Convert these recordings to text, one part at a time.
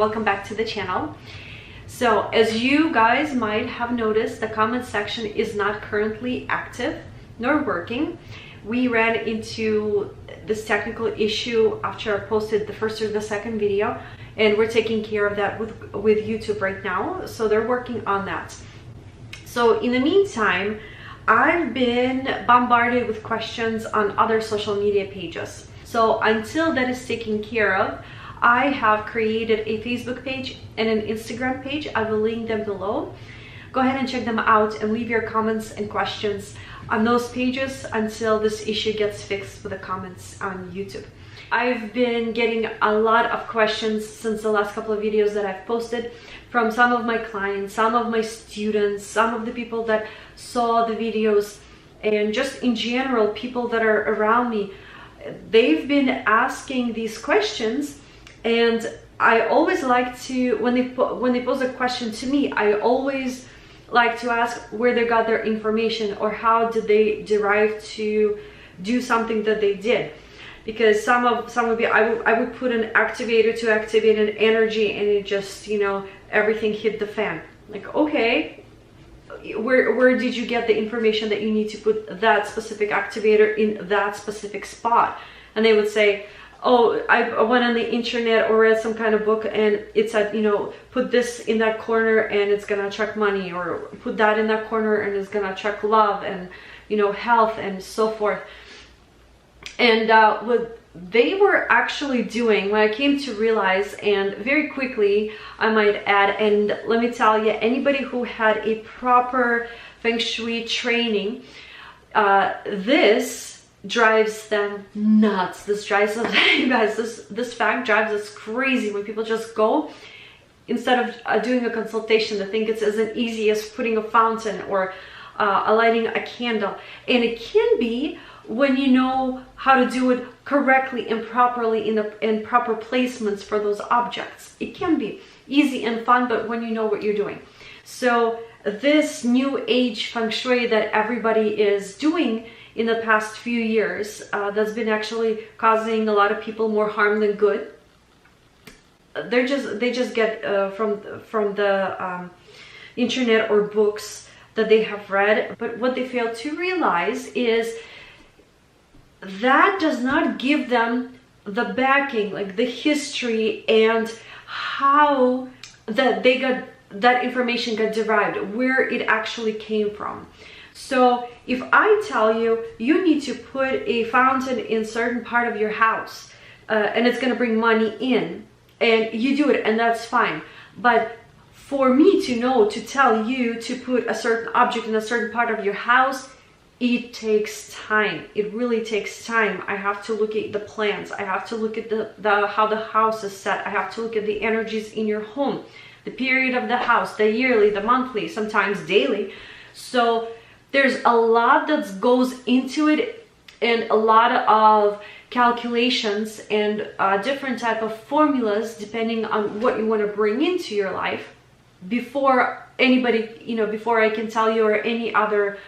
welcome back to the channel. So as you guys might have noticed, the comment section is not currently active nor working. We ran into this technical issue after I posted the first or the second video, and we're taking care of that with YouTube right now. So they're working on that. So in the meantime, I've been bombarded with questions on other social media pages. So until that is taken care of, I have created a Facebook page and an Instagram page. I will link them below. Go ahead and check them out and leave your comments and questions on those pages until this issue gets fixed with the comments on YouTube. I've been getting a lot of questions since the last couple of videos that I've posted from some of my clients, some of my students, some of the people that saw the videos, and just in general, people that are around me. They've been asking these questions, and I always like to, when they pose a question to me, I always like to ask where they got their information or how did they derive to do something that they did. Because some would be, I would put an activator to activate an energy, and it just, you know, everything hit the fan. Like, okay, where did you get the information that you need to put that specific activator in that specific spot? And they would say, oh, I went on the internet or read some kind of book and it said, you know, put this in that corner and it's gonna attract money, or put that in that corner and it's gonna attract love and, you know, health and so forth. And what they were actually doing, when I came to realize, and very quickly I might add, and let me tell you, anybody who had a proper Feng Shui training, this drives them nuts. This drives them, you guys, this fact drives us crazy when people just go, instead of doing a consultation, they think it's as easy as putting a fountain or lighting a candle. And it can be when you know how to do it correctly and properly in proper placements for those objects. It can be easy and fun, but when you know what you're doing. So this new age Feng Shui that everybody is doing in the past few years, that's been actually causing a lot of people more harm than good. They just get from the internet or books that they have read, but what they fail to realize is that does not give them the backing, like the history and how that that information got derived, where it actually came from. So if I tell you, you need to put a fountain in certain part of your house, and it's going to bring money in, and you do it, and that's fine. But for me to know, to tell you to put a certain object in a certain part of your house, it takes time. It really takes time. I have to look at the plans. I have to look at how the house is set. I have to look at the energies in your home, the period of the house, the yearly, the monthly, sometimes daily. So there's a lot that goes into it, and a lot of calculations and different type of formulas depending on what you want to bring into your life before anybody, you know, before I can tell you, or any other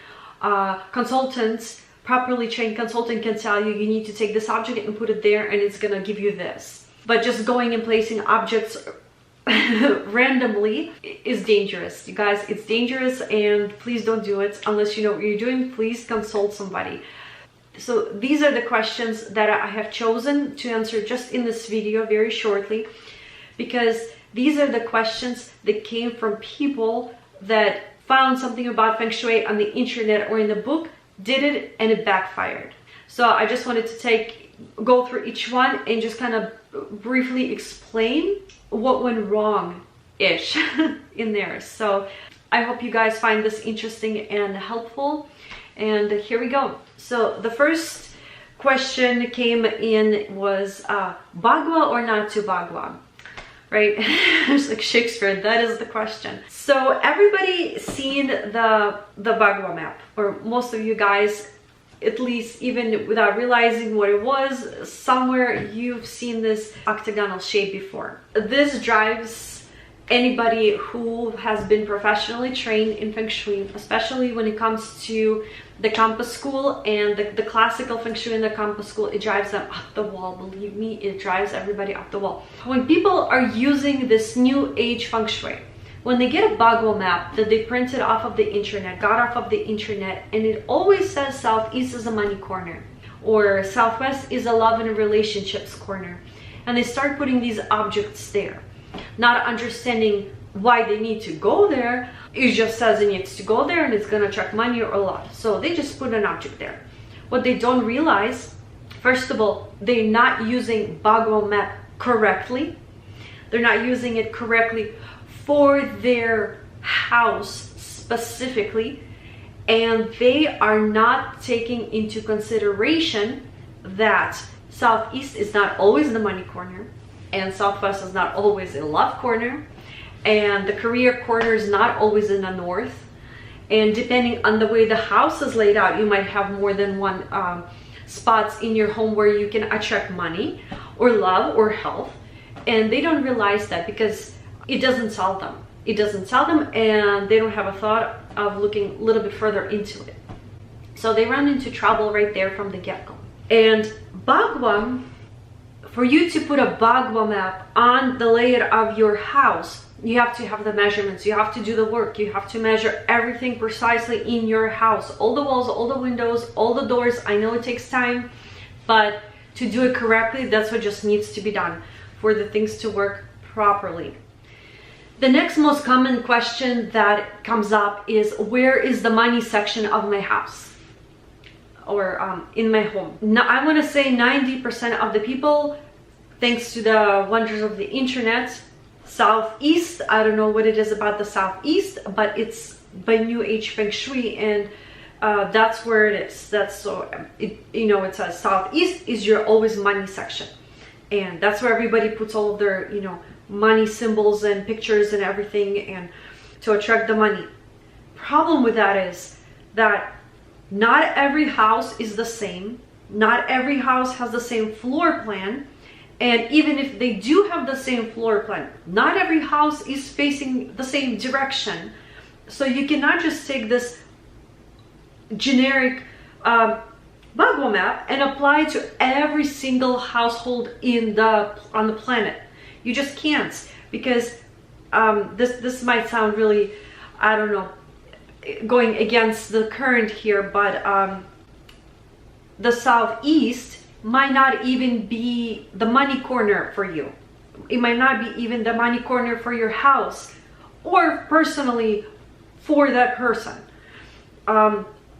consultants, properly trained consultant can tell you, you need to take this object and put it there and it's gonna give you this. But just going and placing objects randomly is dangerous, you guys. It's dangerous, and please don't do it unless you know what you're doing. Please consult somebody. So these are the questions that I have chosen to answer just in this video very shortly, because these are the questions that came from people that found something about Feng Shui on the internet or in the book, did it, and it backfired. So I just wanted to go through each one and just kind of briefly explain what went wrong-ish in there. So I hope you guys find this interesting and helpful. And here we go. So the first question came in was Bagua or not to Bagua? Right? It's like Shakespeare, that is the question. So everybody seen the Bagua map, or most of you guys, at least even without realizing what it was, somewhere you've seen this octagonal shape before. This drives anybody who has been professionally trained in Feng Shui, especially when it comes to the Compass School and the classical Feng Shui in the Compass School, it drives them up the wall. Believe me, it drives everybody up the wall. When people are using this new age Feng Shui, when they get a Bagua map that they printed off of the internet, got off of the internet, and it always says Southeast is a money corner, or Southwest is a love and relationships corner, and they start putting these objects there, not understanding why they need to go there. It just says it needs to go there and it's gonna attract money or love. So they just put an object there. What they don't realize, first of all, they're not using Bagua map correctly. They're not using it correctly for their house specifically. And they are not taking into consideration that Southeast is not always the money corner, and Southwest is not always a love corner, and the career corner is not always in the north. And depending on the way the house is laid out, you might have more than one spots in your home where you can attract money or love or health. And they don't realize that because it doesn't sell them. It doesn't sell them, and they don't have a thought of looking a little bit further into it. So they run into trouble right there from the get-go. And Bagua, for you to put a Bagua map on the layout of your house, you have to have the measurements, you have to do the work, you have to measure everything precisely in your house, all the walls, all the windows, all the doors. I know it takes time, but to do it correctly, that's what just needs to be done for the things to work properly. The next most common question that comes up is, where is the money section of my house or in my home? Now, I want to say 90% of the people, thanks to the wonders of the internet, Southeast, I don't know what it is about the Southeast, but it's by New Age Feng Shui, and that's where it is. That's so, you know, it says Southeast is your always money section. And that's where everybody puts all of their, you know, money symbols and pictures and everything, and to attract the money. Problem with that is that not every house is the same. Not every house has the same floor plan. And even if they do have the same floor plan, not every house is facing the same direction. So you cannot just take this generic Bagua map and apply it to every single household on the planet. You just can't, because this might sound really, I don't know, going against the current here, but the Southeast might not even be the money corner for you. It might not be even the money corner for your house or personally for that person.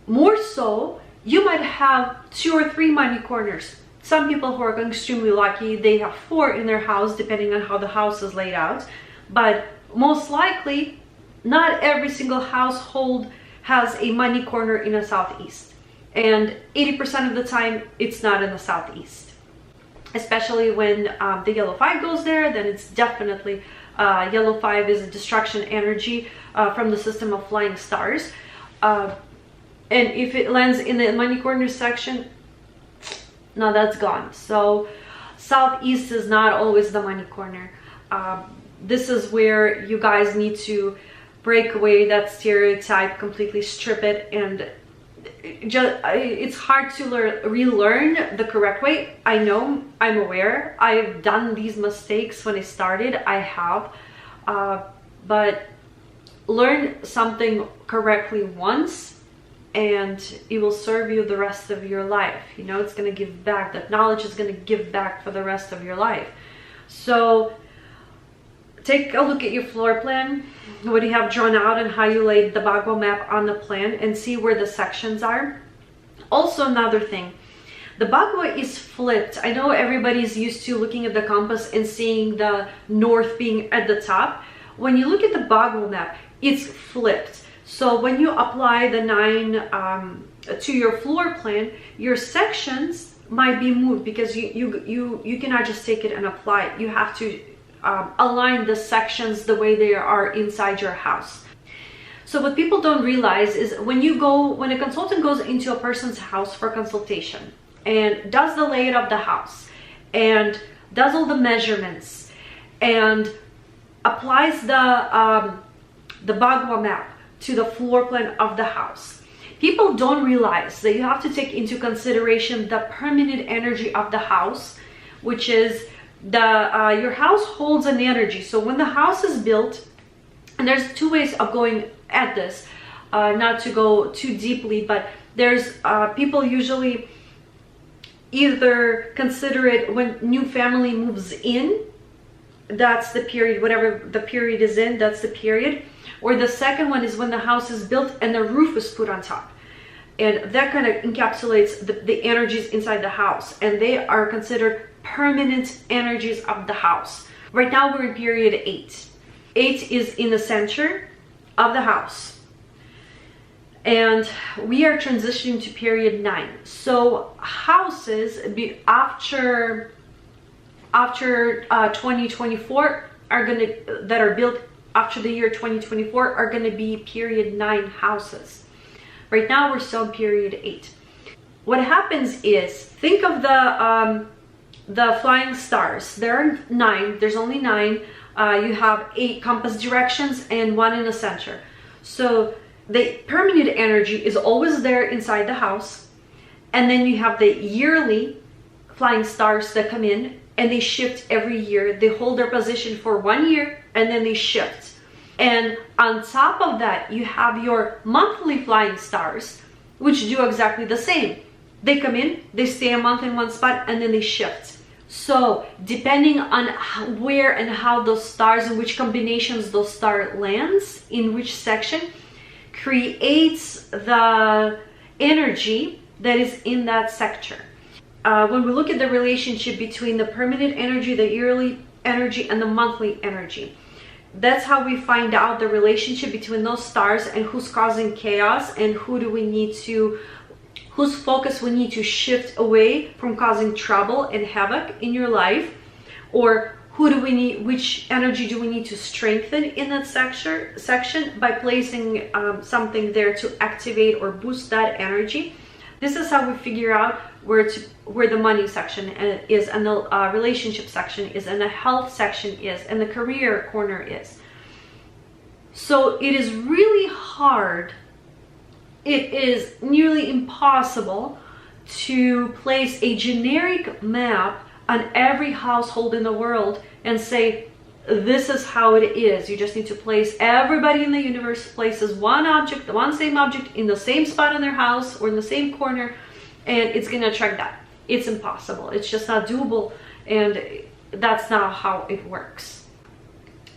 More so, you might have 2 or 3 money corners. Some people who are extremely lucky, they have 4 in their house, depending on how the house is laid out. But most likely, not every single household has a money corner in a Southeast. And 80% of the time, it's not in the Southeast. Especially when the yellow 5 goes there, then it's definitely, yellow 5 is a destruction energy from the system of flying stars. And if it lands in the money corner section, no, that's gone. So Southeast is not always the money corner. This is where you guys need to break away that stereotype, completely strip it, and it's hard to relearn the correct way. I know, I'm aware, I've done these mistakes when I started, I have, but learn something correctly once and it will serve you the rest of your life. You know, it's going to give back. That knowledge is going to give back for the rest of your life. So take a look at your floor plan, what you have drawn out, and how you laid the Bagua map on the plan, and see where the sections are. Also, another thing, the Bagua is flipped. I know everybody's used to looking at the compass and seeing the north being at the top. When you look at the Bagua map, it's flipped. So when you apply the 9 to your floor plan, your sections might be moved, because you cannot just take it and apply it. You have to align the sections the way they are inside your house. So what people don't realize is when a consultant goes into a person's house for consultation and does the layout of the house and does all the measurements and applies the Bagua map to the floor plan of the house. People don't realize that you have to take into consideration the permanent energy of the house, which is your house holds an energy. So when the house is built, and there's two ways of going at this, not to go too deeply, but there's people usually either consider it when new family moves in, that's the period, whatever the period is in, that's the period. Or the second one is when the house is built and the roof is put on top. And that kind of encapsulates the energies inside the house. And they are considered permanent energies of the house. Right now we're in period 8. 8 is in the center of the house. And we are transitioning to period 9. So houses after 2024 that are built after the year 2024 are going to be period 9 houses. Right now we're still in period 8. What happens is, think of the flying stars. There are 9. There's only 9. You have 8 compass directions and 1 in the center. So the permanent energy is always there inside the house, and then you have the yearly flying stars that come in and they shift every year. They hold their position for 1 year and then they shift. And on top of that, you have your monthly flying stars, which do exactly the same. They come in, they stay a month in one spot, and then they shift. So depending on where and how those stars and which combinations those stars lands in which section creates the energy that is in that sector. When we look at the relationship between the permanent energy, the yearly energy, and the monthly energy, that's how we find out the relationship between those stars and who's causing chaos and whose focus we need to shift away from causing trouble and havoc in your life, or which energy do we need to strengthen in that section by placing something there to activate or boost that energy. This is how we figure out where the money section is, and the relationship section is, and the health section is, and the career corner is. So it is really hard. It is nearly impossible to place a generic map on every household in the world and say, this is how it is. You just need to place, everybody in the universe places one same object in the same spot in their house or in the same corner, and it's gonna attract that. It's impossible. It's just not doable, and that's not how it works.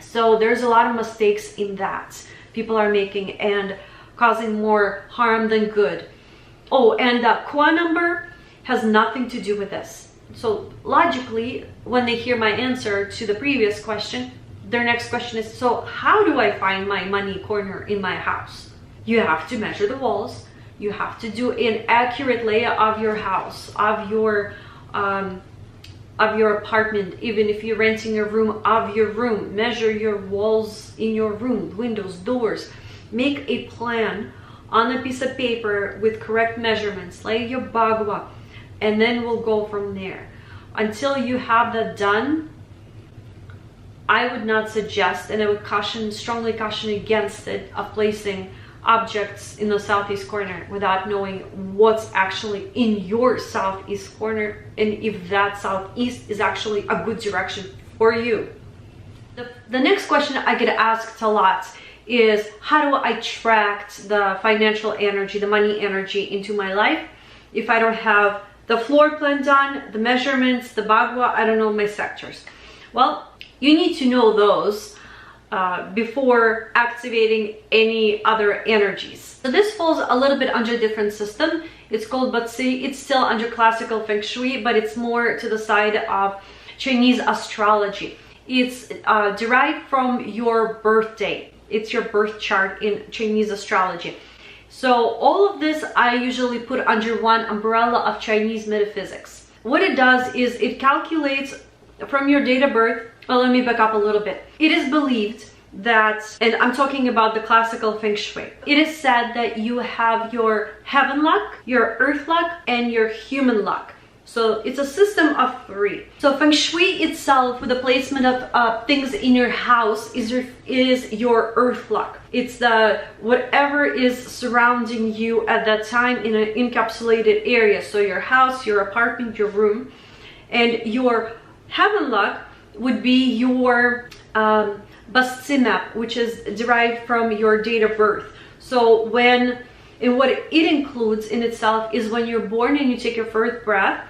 So there's a lot of mistakes in that people are making and causing more harm than good. Oh, and the Qua number has nothing to do with this. So logically, when they hear my answer to the previous question, their next question is, so how do I find my money corner in my house? You have to measure the walls. You have to do an accurate layout of your house, of your apartment. Even if you're renting a room, of your room, measure your walls in your room, windows, doors. Make a plan on a piece of paper with correct measurements, lay your Bagua, and then we'll go from there. Until you have that done, I would not suggest, and I would strongly caution against it, of placing objects in the southeast corner without knowing what's actually in your southeast corner, and if that southeast is actually a good direction for you. The next question I get asked a lot is, how do I attract the financial energy, the money energy into my life if I don't have the floor plan done, the measurements, the Bagua, I don't know my sectors? Well, you need to know those before activating any other energies. So this falls a little bit under a different system. It's called Batsi. It's still under classical Feng Shui, but it's more to the side of Chinese astrology. It's derived from your birth date. It's your birth chart in Chinese astrology. So all of this I usually put under one umbrella of Chinese metaphysics. What it does is it calculates from your date of birth. Well, let me back up a little bit. It is believed that, and I'm talking about the classical Feng Shui, it is said that you have your heaven luck, your earth luck, and your human luck. So it's a system of 3. So Feng Shui itself, with the placement of things in your house, is your earth lock. It's the whatever is surrounding you at that time in an encapsulated area. So your house, your apartment, your room, and your heaven lock would be your Bastimap, which is derived from your date of birth. So and what it includes in itself is when you're born and you take your first breath,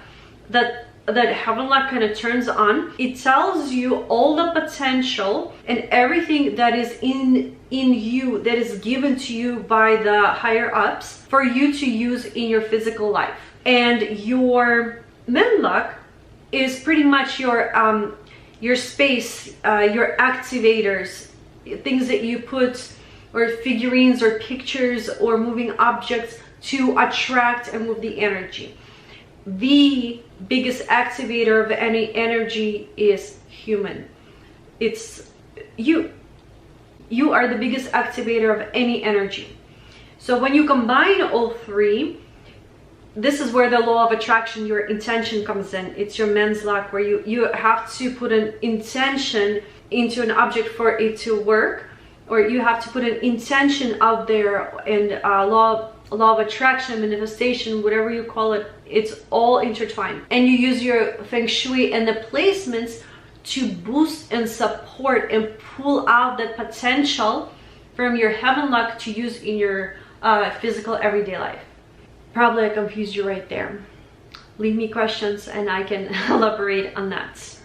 that heaven lock kind of turns on. It tells you all the potential and everything that is in you, that is given to you by the higher ups for you to use in your physical life. And your men lock is pretty much your space, your activators, things that you put, or figurines or pictures or moving objects to attract and move the energy. The biggest activator of any energy is human. It's you. You are the biggest activator of any energy. So when you combine all 3, this is where the law of attraction, your intention, comes in. It's your men's lock, where you have to put an intention into an object for it to work, or you have to put an intention out there, and law of attraction, manifestation, whatever you call it, it's all intertwined. And you use your Feng Shui and the placements to boost and support and pull out that potential from your heaven lock to use in your physical everyday life. Probably I confused you right there. Leave me questions and I can elaborate on that.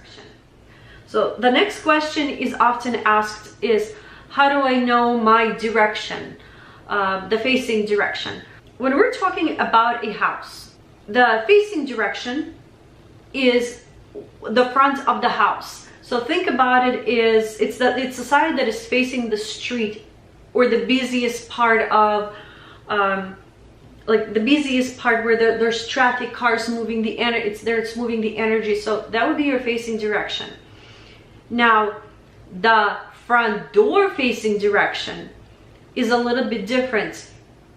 So the next question is often asked is, how do I know my direction, the facing direction? When we're talking about a house, the facing direction is the front of the house. So think about it, it's the side that is facing the street, or the busiest part of like the busiest part where there's traffic, cars moving the energy. It's moving the energy. So that would be your facing direction. Now the front door facing direction is a little bit different.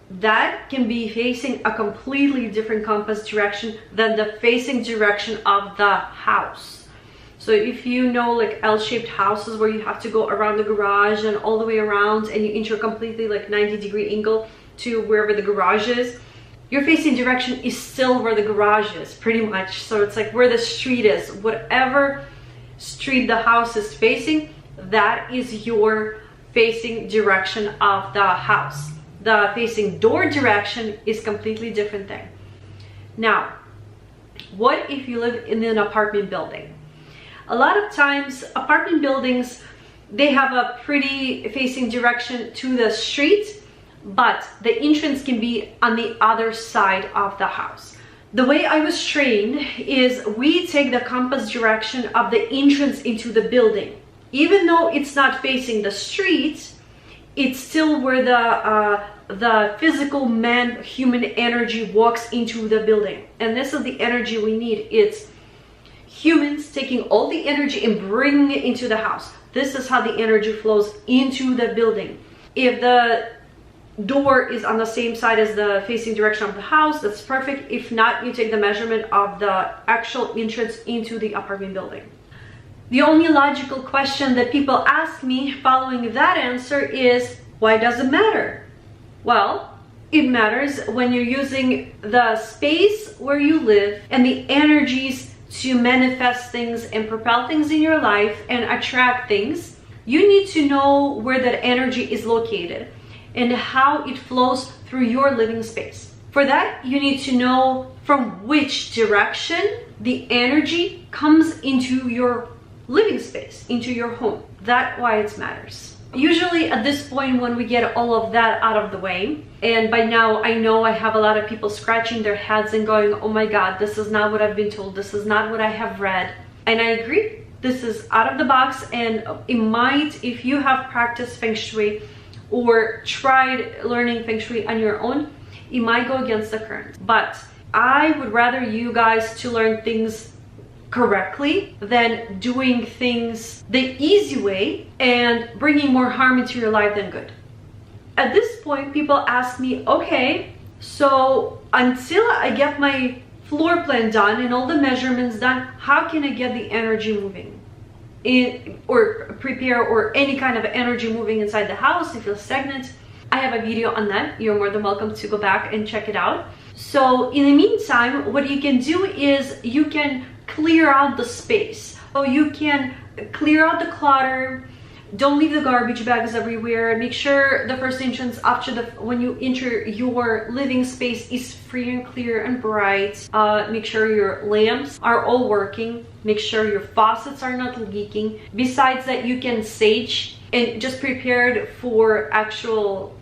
That can be facing a completely different compass direction than the facing direction of the house. So if you know, like L-shaped houses where you have to go around the garage and all the way around, and you enter completely like 90-degree angle to wherever the garage is, your facing direction is still where the garage is, pretty much. So it's like where the street is, whatever street the house is facing, that is your facing direction of the house. The facing door direction is completely different thing. Now, what if you live in an apartment building? A lot of times apartment buildings, they have a pretty facing direction to the street, but the entrance can be on the other side of the house. The way I was trained is we take the compass direction of the entrance into the building. Even though it's not facing the street, it's still where the physical human energy walks into the building. And this is the energy we need. It's humans taking all the energy and bringing it into the house. This is how the energy flows into the building. If the door is on the same side as the facing direction of the house, that's perfect. If not, you take the measurement of the actual entrance into the apartment building. The only logical question that people ask me following that answer is, why does it matter? Well, it matters when you're using the space where you live and the energies to manifest things and propel things in your life and attract things. You need to know where that energy is located and how it flows through your living space. For that, you need to know from which direction the energy comes into your living space, into your home. That's why it matters. Usually at this point, when we get all of that out of the way, and by now I know I have a lot of people scratching their heads and going, oh my God, this is not what I've been told, this is not what I have read. And I agree, this is out of the box, and it might, if you have practiced Feng Shui or tried learning Feng Shui on your own, it might go against the current. But I would rather you guys to learn things correctly than doing things the easy way and bringing more harm into your life than good. At this point, people ask me, okay, so until I get my floor plan done and all the measurements done, how can I get the energy moving or prepare or any kind of energy moving inside the house if it's stagnant? I have a video on that. You're more than welcome to go back and check it out. So in the meantime, what you can do is you can clear out the space. So you can clear out the clutter. Don't leave the garbage bags everywhere. Make sure the first entrance after when you enter your living space is free and clear and bright. Make sure your lamps are all working. Make sure your faucets are not leaking. Besides that, you can sage and just prepared for actual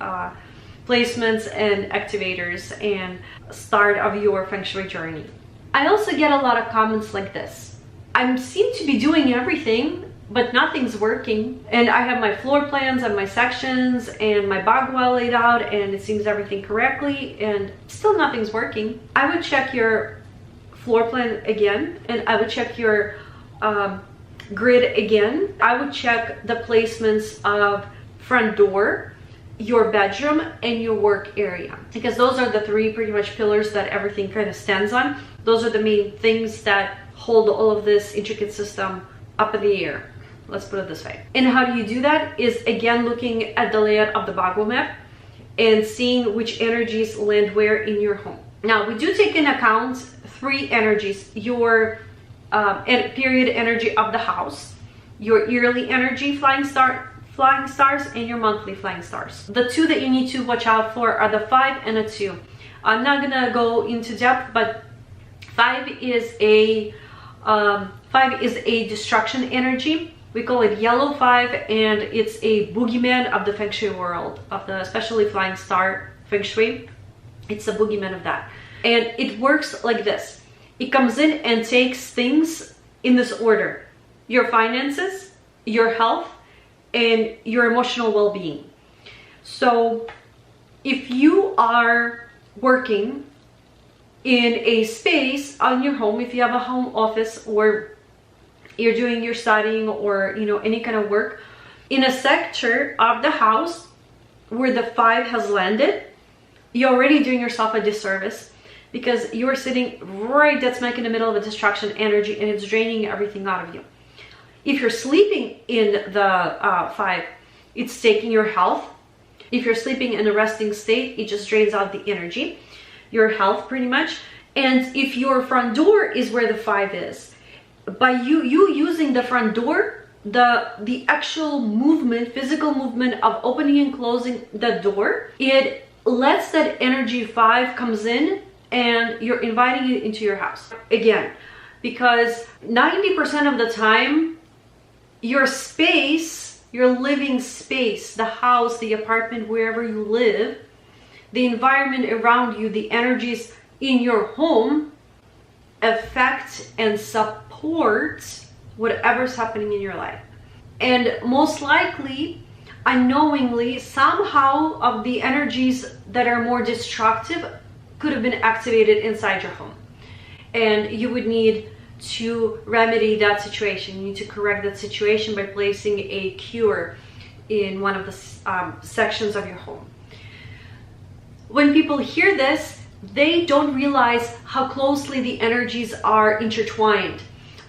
placements and activators and start of your Feng Shui journey. I also get a lot of comments like this. I seem to be doing everything, but nothing's working. And I have my floor plans and my sections and my Bagua laid out and it seems everything correctly and still nothing's working. I would check your floor plan again and I would check your grid again. I would check the placements of front door, your bedroom, and your work area, because those are the three pretty much pillars that everything kind of stands on. Those are the main things that hold all of this intricate system up in the air. Let's put it this way. And how do you do that is again looking at the layout of the Bagua map and seeing which energies land where in your home. Now we do take into account three energies: your period energy of the house, your yearly energy flying stars, and your monthly flying stars. The two that you need to watch out for are the 5 and a 2. I'm not gonna go into depth, but 5 is a destruction energy. We call it yellow 5, and it's a boogeyman of the Feng Shui world, of the especially flying star Feng Shui. It's a boogeyman of that. And it works like this. It comes in and takes things in this order: your finances, your health, and your emotional well-being. So if you are working in a space on your home, if you have a home office or you're doing your studying or any kind of work in a sector of the house where the 5 has landed, you're already doing yourself a disservice, because you're sitting right dead smack in the middle of a destruction energy and it's draining everything out of you. If you're sleeping in the 5, it's taking your health. If you're sleeping in a resting state, it just drains out the energy, your health pretty much. And if your front door is where the 5 is, by you using the front door, the actual movement, physical movement of opening and closing the door, it lets that energy 5 comes in and you're inviting it into your house again, because 90% of the time your space, your living space, the house, the apartment, wherever you live, the environment around you, the energies in your home affect and support whatever's happening in your life. And most likely, unknowingly, somehow of the energies that are more destructive could have been activated inside your home. And you would need to remedy that situation. You need to correct that situation by placing a cure in one of the sections of your home. When people hear this, they don't realize how closely the energies are intertwined,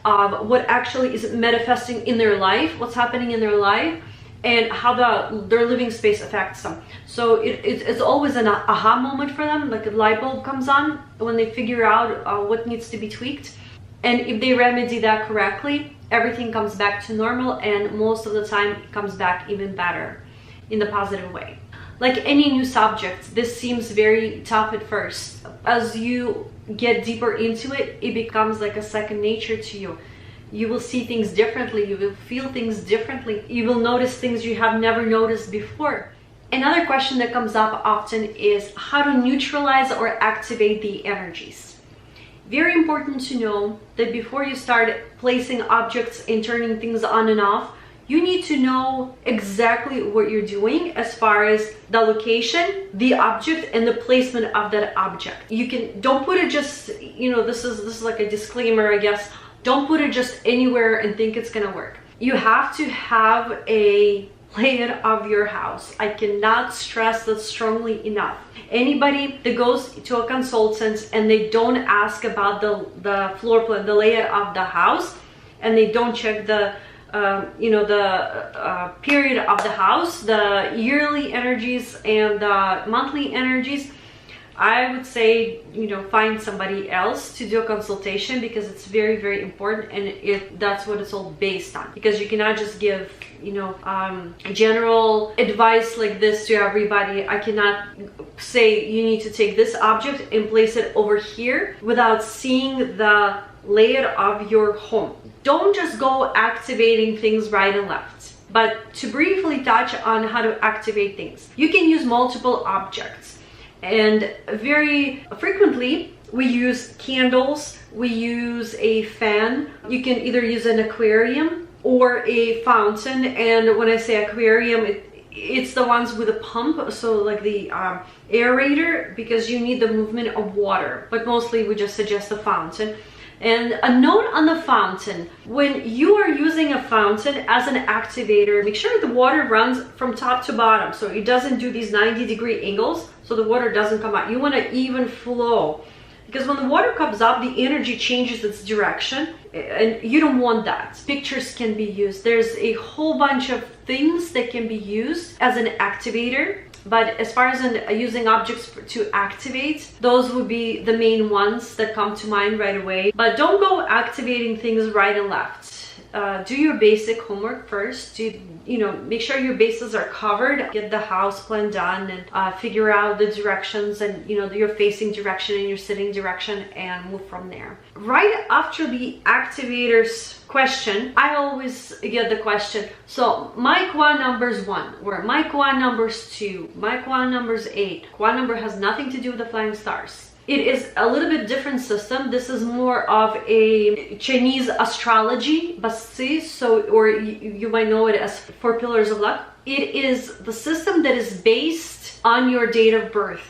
of what actually is manifesting in their life, what's happening in their life, and how their living space affects them. So it's always an aha moment for them, like a light bulb comes on when they figure out what needs to be tweaked. And if they remedy that correctly, everything comes back to normal, and most of the time it comes back even better in the positive way. Like any new subject, this seems very tough at first. As you get deeper into it, it becomes like a second nature to you. You will see things differently, you will feel things differently, you will notice things you have never noticed before. Another question that comes up often is how to neutralize or activate the energies. Very important to know that before you start placing objects and turning things on and off, you need to know exactly what you're doing as far as the location, the object, and the placement of that object. Don't put it just, this is like a disclaimer, I guess. Don't put it just anywhere and think it's gonna work. You have to have a layout of your house. I cannot stress that strongly enough. Anybody that goes to a consultant and they don't ask about the floor plan, the layout of the house, and they don't check the period of the house, the yearly energies and the monthly energies, I would say, find somebody else to do a consultation, because it's very, very important, and that's what it's all based on. Because you cannot just give, general advice like this to everybody. I cannot say you need to take this object and place it over here without seeing the layout of your home. Don't just go activating things right and left. But to briefly touch on how to activate things, you can use multiple objects. And very frequently we use candles, we use a fan. You can either use an aquarium or a fountain. And when I say aquarium, it's the ones with a pump, so like the aerator, because you need the movement of water. But mostly we just suggest a fountain. And a note on the fountain: when you are using a fountain as an activator, make sure the water runs from top to bottom, so it doesn't do these 90-degree angles, so the water doesn't come out. You want an even flow, because when the water comes up, the energy changes its direction, and you don't want that. Pictures can be used. There's a whole bunch of things that can be used as an activator. But as far as using objects to activate, those would be the main ones that come to mind right away. But don't go activating things right and left. Do your basic homework first. Make sure your bases are covered. Get the house plan done and figure out the directions and your facing direction and your sitting direction, and move from there. Right after the activators question, I always get the question, so my Kwa number's 1, or my Kwa number's 2, my Kwa number's 8. Kwa number has nothing to do with the flying stars. It is a little bit different system. This is more of a Chinese astrology, or you might know it as 4 pillars of luck. It is the system that is based on your date of birth.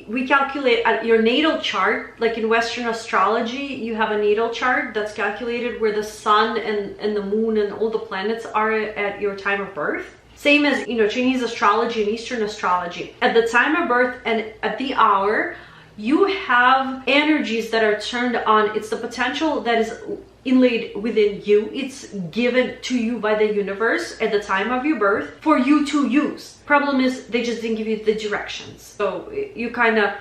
We calculate at your natal chart, like in Western astrology, you have a natal chart that's calculated where the sun and the moon and all the planets are at your time of birth. Same as, Chinese astrology and Eastern astrology. At the time of birth and at the hour, you have energies that are turned on. It's the potential that is inlaid within you. It's given to you by the universe at the time of your birth for you to use. Problem is, they just didn't give you the directions. So you kind of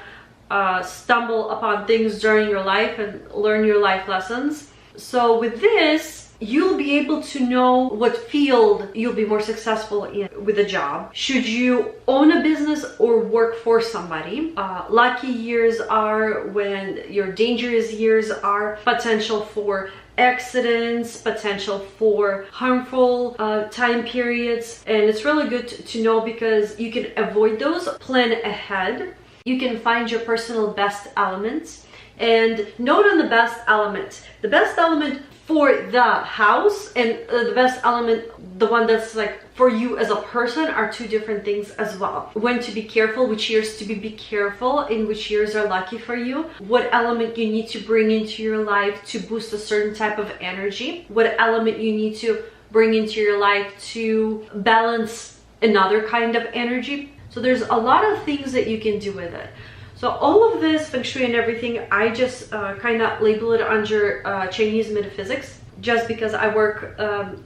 stumble upon things during your life and learn your life lessons. So with this, you'll be able to know what field you'll be more successful in with a job. Should you own a business or work for somebody? Lucky years are when your dangerous years are. Potential for accidents, potential for harmful time periods. And it's really good to know, because you can avoid those. Plan ahead. You can find your personal best elements. And note on the best element. The best element for the house and the best element, the one that's like for you as a person, are 2 different things as well. When to be careful, which years to be careful, and which years are lucky for you. What element you need to bring into your life to boost a certain type of energy. What element you need to bring into your life to balance another kind of energy. So there's a lot of things that you can do with it. So all of this Feng Shui and everything, I just kind of label it under Chinese metaphysics, just because I work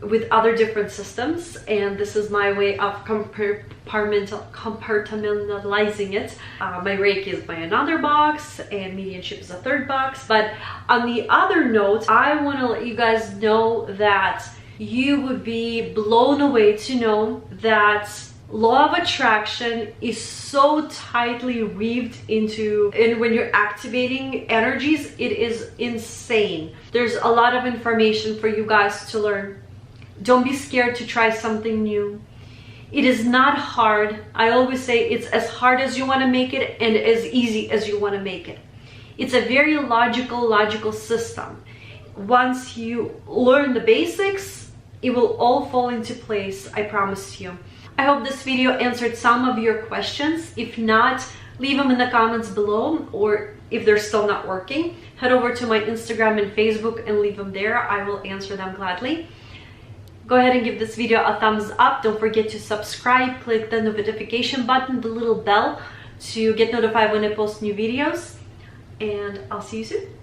with other different systems, and this is my way of compartmentalizing it. My Reiki is by another box, and mediumship is a 3rd box. But on the other note, I want to let you guys know that you would be blown away to know that law of attraction is so tightly weaved into, and when you're activating energies, it is insane. There's a lot of information for you guys to learn. Don't be scared to try something new. It is not hard. I always say it's as hard as you want to make it and as easy as you want to make it. It's a very logical system. Once you learn the basics, it will all fall into place, I promise you. I hope this video answered some of your questions. If not, leave them in the comments below, or if they're still not working, head over to my Instagram and Facebook and leave them there. I will answer them gladly. Go ahead and give this video a thumbs up. Don't forget to subscribe, click the notification button, the little bell, to get notified when I post new videos. And I'll see you soon.